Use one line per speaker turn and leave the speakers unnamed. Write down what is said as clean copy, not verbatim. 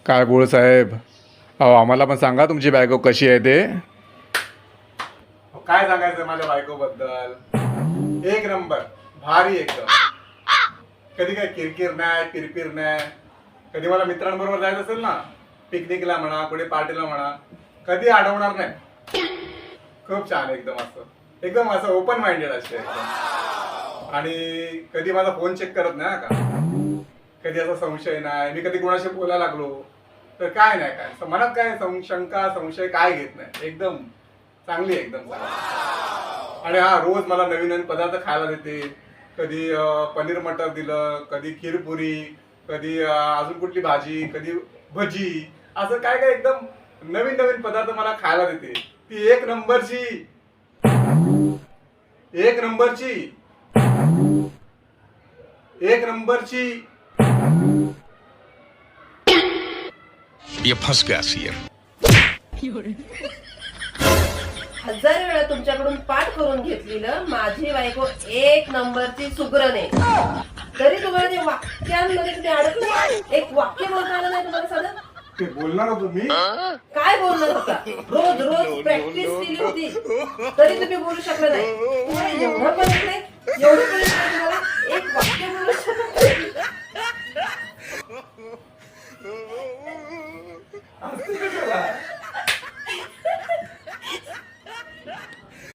काय बोल साहेब, अहो आम्हाला पण सांगा तुमची बायको कशी आहे ते.
काय सांगायचं माझ्या बायको बद्दल, एक नंबर भारी एकदम. कधी काय किरकिर नाही, पिरपिर नाही. कधी मला मित्रांबरोबर जायचं असेल ना, पिकनिकला म्हणा, कुठे पार्टीला म्हणा, कधी अडवणार नाही. खूप छान एकदम असं ओपन माइंडेड असते एकदम. आणि कधी माझा फोन चेक करत नाही का, कधी असा संशय नाही. मी कधी कोणाशी बोलायला लागलो तर काय नाही, काय मनात काय शंका संशय काय घेत नाही. एकदम चांगली एकदम चांगली. आणि हा रोज मला नवीन नवीन पदार्थ खायला देते. कधी पनीर मटर दिलं, कधी खीरपुरी, कधी अजून कुठली भाजी, कधी भजी, असं काय काय एकदम नवीन नवीन पदार्थ मला खायला देते. ती एक नंबरची.
ये फंस गया सीएम.
1000 वेळा तुमच्याकडून पाठ करून घेतलेलं माझी बायको एक नंबरची सुग्रने, तरी तुम्हाला ते वाक्यांमध्ये तुम्ही अडकलं. एक वाक्य बोलता आलं नाही तुम्हाला साधं.
ते बोलणार होतो मी.
काय बोलणार होता? रोज रोज प्रॅक्टिस केली होती तरी तुम्ही बोलू शकला नाही. तुम्हाला एवढं पण येत नाही, एवढं पण येत नाही तुम्हाला. एक वाक्य बोलू शकत